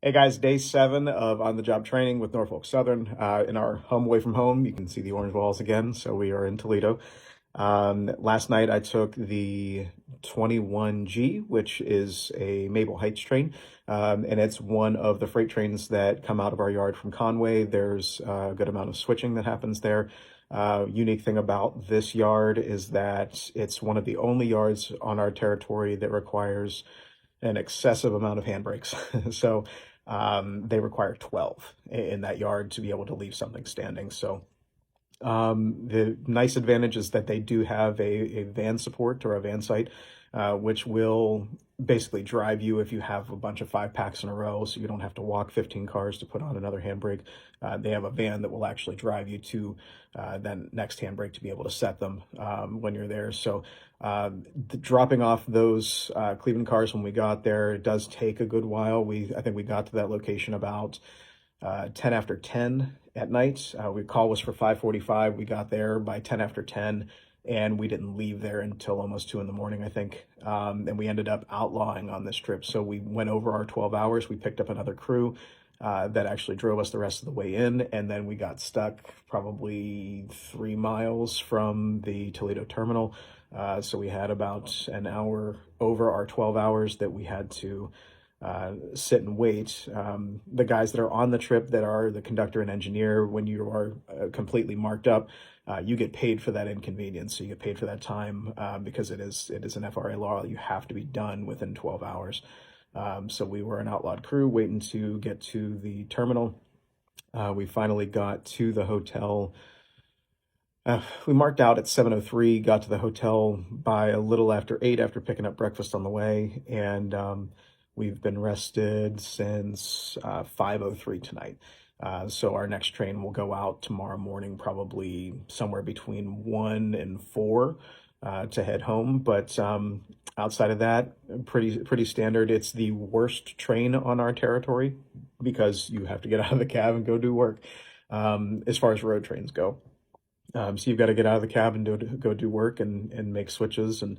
Hey guys, day 7 of on-the-job training with Norfolk Southern in our home away from home. You can see the orange walls again, so we are in Toledo. Last night I took the 21G, which is a Maple Heights train, and it's one of the freight trains that come out of our yard from Conway. There's a good amount of switching that happens there. Unique thing about this yard is that it's one of the only yards on our territory that requires an excessive amount of handbrakes. So they require 12 in that yard to be able to leave something standing. So the nice advantage is that they do have a van support or a van site, which will basically drive you if you have a bunch of 5-packs in a row, so you don't have to walk 15 cars to put on another handbrake. They have a van that will actually drive you to that next handbrake to be able to set them when you're there. So dropping off those Cleveland cars when we got there, it does take a good while. I think we got to that location about 10 after 10 at night. Call was for 5:45. We got there by 10 after 10, and we didn't leave there until almost 2 in the morning, I think. And we ended up outlawing on this trip. So we went over our 12 hours. We picked up another crew that actually drove us the rest of the way in. And then we got stuck probably 3 miles from the Toledo terminal. So we had about an hour over our 12 hours that we had to sit and wait. The guys that are on the trip, that are the conductor and engineer, when you are completely marked up, you get paid for that inconvenience. So you get paid for that time because it is an FRA law. You have to be done within 12 hours. So we were an outlawed crew waiting to get to the terminal. We finally got to the hotel. We marked out at 7:03, got to the hotel by a little after 8 after picking up breakfast on the way, and we've been rested since 5:03 tonight. So our next train will go out tomorrow morning, probably somewhere between 1 and 4 to head home. But outside of that, pretty standard. It's the worst train on our territory because you have to get out of the cab and go do work as far as road trains go. So you've got to get out of the cab and go do work and make switches and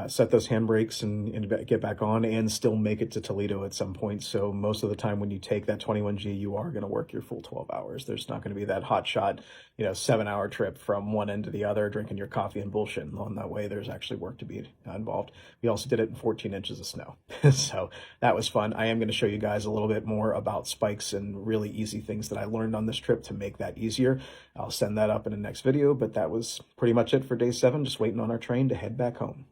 set those handbrakes and get back on and still make it to Toledo at some point. So most of the time when you take that 21G, you are going to work your full 12 hours. There's not going to be that hot shot, 7-hour trip from one end to the other, drinking your coffee and bullshit. And on that way, there's actually work to be involved. We also did it in 14 inches of snow. So that was fun. I am going to show you guys a little bit more about spikes and really easy things that I learned on this trip to make that easier. I'll send that up in the next video, but that was pretty much it for day 7, just waiting on our train to head back home.